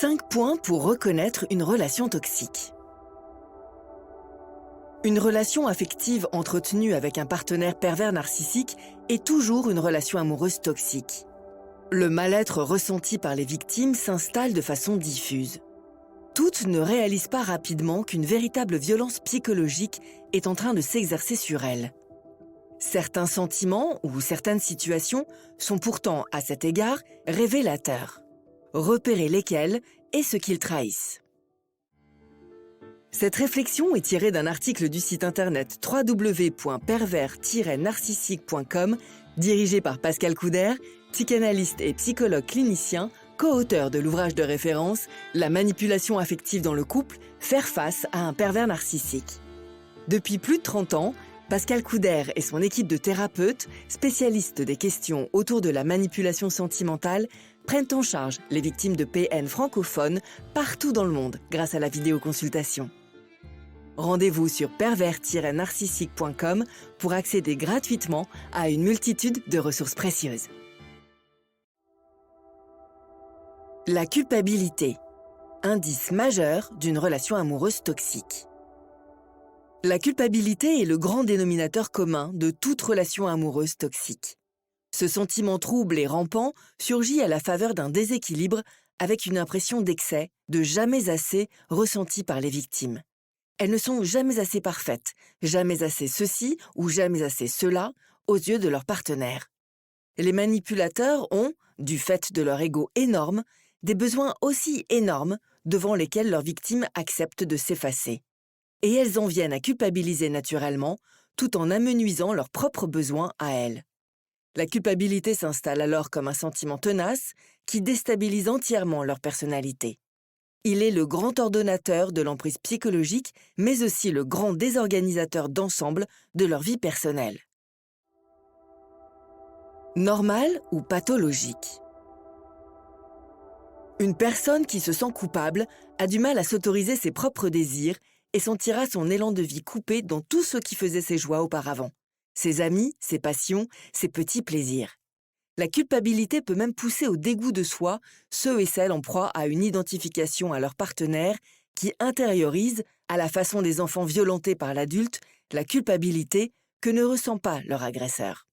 5 points pour reconnaître une relation toxique. Une relation affective entretenue avec un partenaire pervers narcissique est toujours une relation amoureuse toxique. Le mal-être ressenti par les victimes s'installe de façon diffuse. Toutes ne réalisent pas rapidement qu'une véritable violence psychologique est en train de s'exercer sur elles. Certains sentiments ou certaines situations sont pourtant, à cet égard, révélateurs. Repérer lesquels et ce qu'ils trahissent. Cette réflexion est tirée d'un article du site internet www.pervers-narcissique.com dirigé par Pascal Couder, psychanalyste et psychologue clinicien, co-auteur de l'ouvrage de référence « La manipulation affective dans le couple, faire face à un pervers narcissique ». Depuis plus de 30 ans, Pascal Couder et son équipe de thérapeutes, spécialistes des questions autour de la manipulation sentimentale, prennent en charge les victimes de PN francophones partout dans le monde grâce à la vidéoconsultation. Rendez-vous sur pervers-narcissique.com pour accéder gratuitement à une multitude de ressources précieuses. La culpabilité, indice majeur d'une relation amoureuse toxique. La culpabilité est le grand dénominateur commun de toute relation amoureuse toxique. Ce sentiment trouble et rampant surgit à la faveur d'un déséquilibre avec une impression d'excès, de jamais assez ressentie par les victimes. Elles ne sont jamais assez parfaites, jamais assez ceci ou jamais assez cela aux yeux de leur partenaire. Les manipulateurs ont, du fait de leur ego énorme, des besoins aussi énormes devant lesquels leurs victimes acceptent de s'effacer. Et elles en viennent à culpabiliser naturellement, tout en amenuisant leurs propres besoins à elles. La culpabilité s'installe alors comme un sentiment tenace qui déstabilise entièrement leur personnalité. Il est le grand ordonnateur de l'emprise psychologique, mais aussi le grand désorganisateur d'ensemble de leur vie personnelle. Normal ou pathologique? Une personne qui se sent coupable a du mal à s'autoriser ses propres désirs et sentira son élan de vie coupé dans tout ce qui faisait ses joies auparavant. Ses amis, ses passions, ses petits plaisirs. La culpabilité peut même pousser au dégoût de soi ceux et celles en proie à une identification à leur partenaire qui intériorisent, à la façon des enfants violentés par l'adulte, la culpabilité que ne ressent pas leur agresseur.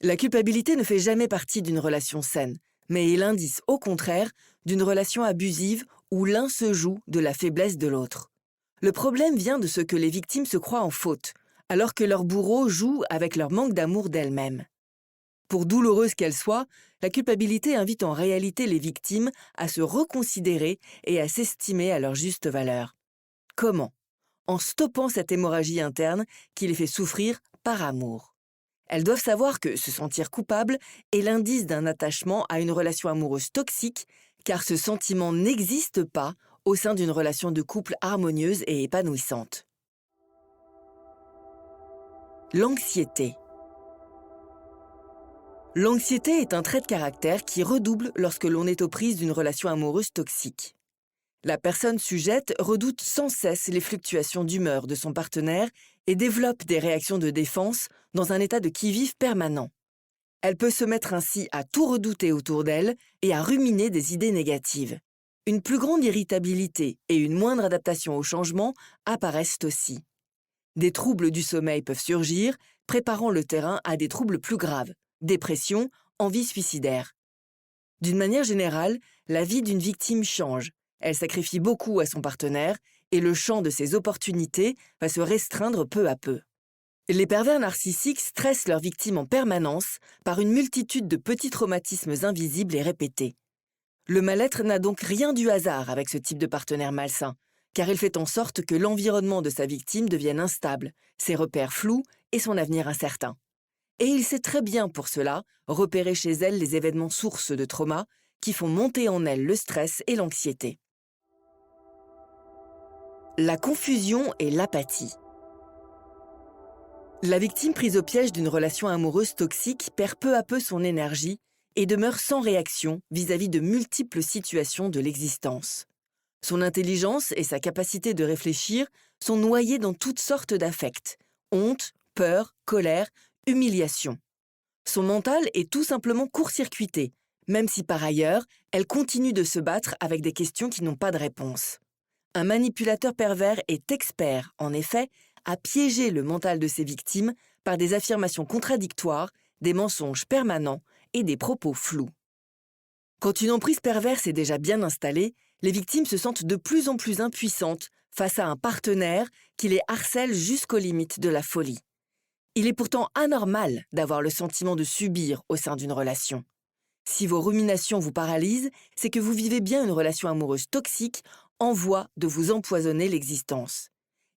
La culpabilité ne fait jamais partie d'une relation saine, mais est l'indice, au contraire, d'une relation abusive où l'un se joue de la faiblesse de l'autre. Le problème vient de ce que les victimes se croient en faute, alors que leur bourreau joue avec leur manque d'amour d'elles-mêmes. Pour douloureuse qu'elle soit, la culpabilité invite en réalité les victimes à se reconsidérer et à s'estimer à leur juste valeur. Comment? En stoppant cette hémorragie interne qui les fait souffrir par amour. Elles doivent savoir que se sentir coupable est l'indice d'un attachement à une relation amoureuse toxique, car ce sentiment n'existe pas au sein d'une relation de couple harmonieuse et épanouissante. L'anxiété. L'anxiété est un trait de caractère qui redouble lorsque l'on est aux prises d'une relation amoureuse toxique. La personne sujette redoute sans cesse les fluctuations d'humeur de son partenaire et développe des réactions de défense dans un état de qui-vive permanent. Elle peut se mettre ainsi à tout redouter autour d'elle et à ruminer des idées négatives. Une plus grande irritabilité et une moindre adaptation au changement apparaissent aussi. Des troubles du sommeil peuvent surgir, préparant le terrain à des troubles plus graves, dépression, envie suicidaire. D'une manière générale, la vie d'une victime change. Elle sacrifie beaucoup à son partenaire et le champ de ses opportunités va se restreindre peu à peu. Les pervers narcissiques stressent leurs victimes en permanence par une multitude de petits traumatismes invisibles et répétés. Le mal-être n'a donc rien du hasard avec ce type de partenaire malsain, car il fait en sorte que l'environnement de sa victime devienne instable, ses repères flous et son avenir incertain. Et il sait très bien pour cela repérer chez elle les événements sources de trauma qui font monter en elle le stress et l'anxiété. La confusion et l'apathie. La victime prise au piège d'une relation amoureuse toxique perd peu à peu son énergie et demeure sans réaction vis-à-vis de multiples situations de l'existence. Son intelligence et sa capacité de réfléchir sont noyées dans toutes sortes d'affects, honte, peur, colère, humiliation. Son mental est tout simplement court-circuité, même si par ailleurs, elle continue de se battre avec des questions qui n'ont pas de réponse. Un manipulateur pervers est expert, en effet, à piéger le mental de ses victimes par des affirmations contradictoires, des mensonges permanents et des propos flous. Quand une emprise perverse est déjà bien installée, les victimes se sentent de plus en plus impuissantes face à un partenaire qui les harcèle jusqu'aux limites de la folie. Il est pourtant anormal d'avoir le sentiment de subir au sein d'une relation. Si vos ruminations vous paralysent, c'est que vous vivez bien une relation amoureuse toxique en voie de vous empoisonner l'existence.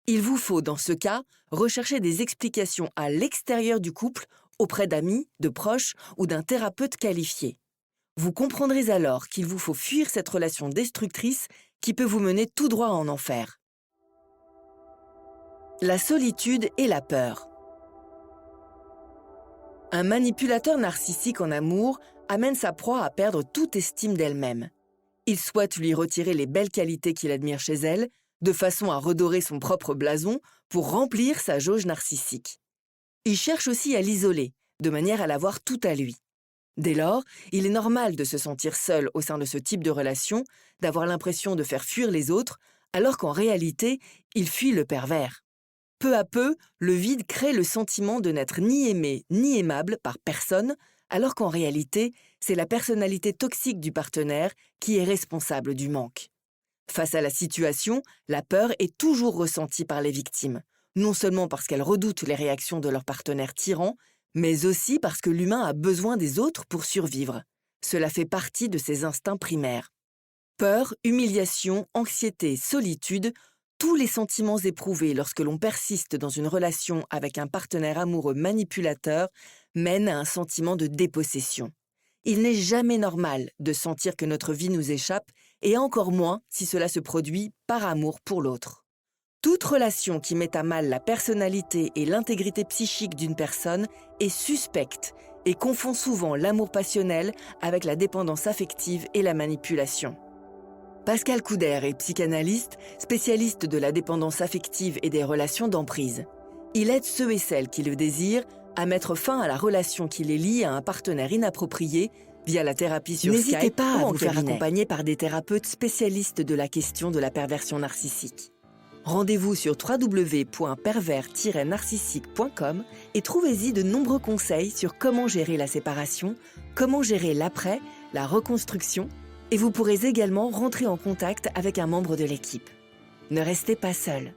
Il vous faut, dans ce cas, rechercher des explications à l'extérieur du couple, auprès d'amis, de proches ou d'un thérapeute qualifié. Vous comprendrez alors qu'il vous faut fuir cette relation destructrice qui peut vous mener tout droit en enfer. La solitude et la peur. Un manipulateur narcissique en amour amène sa proie à perdre toute estime d'elle-même. Il souhaite lui retirer les belles qualités qu'il admire chez elle, de façon à redorer son propre blason pour remplir sa jauge narcissique. Il cherche aussi à l'isoler, de manière à l'avoir tout à lui. Dès lors, il est normal de se sentir seul au sein de ce type de relation, d'avoir l'impression de faire fuir les autres, alors qu'en réalité, il fuit le pervers. Peu à peu, le vide crée le sentiment de n'être ni aimé ni aimable par personne, alors qu'en réalité, c'est la personnalité toxique du partenaire qui est responsable du manque. Face à la situation, la peur est toujours ressentie par les victimes, non seulement parce qu'elles redoutent les réactions de leur partenaire tyran, mais aussi parce que l'humain a besoin des autres pour survivre. Cela fait partie de ses instincts primaires. Peur, humiliation, anxiété, solitude, tous les sentiments éprouvés lorsque l'on persiste dans une relation avec un partenaire amoureux manipulateur mènent à un sentiment de dépossession. Il n'est jamais normal de sentir que notre vie nous échappe, et encore moins si cela se produit par amour pour l'autre. Toute relation qui met à mal la personnalité et l'intégrité psychique d'une personne est suspecte et confond souvent l'amour passionnel avec la dépendance affective et la manipulation. Pascal Couder est psychanalyste, spécialiste de la dépendance affective et des relations d'emprise. Il aide ceux et celles qui le désirent à mettre fin à la relation qui les lie à un partenaire inapproprié via la thérapie sur Skype. N'hésitez pas à vous faire accompagner par des thérapeutes spécialistes de la question de la perversion narcissique. Rendez-vous sur www.pervers-narcissique.com et trouvez-y de nombreux conseils sur comment gérer la séparation, comment gérer l'après, la reconstruction, et vous pourrez également rentrer en contact avec un membre de l'équipe. Ne restez pas seul.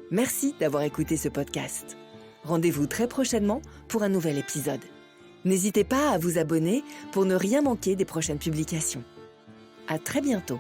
Merci d'avoir écouté ce podcast. Rendez-vous très prochainement pour un nouvel épisode. N'hésitez pas à vous abonner pour ne rien manquer des prochaines publications. À très bientôt.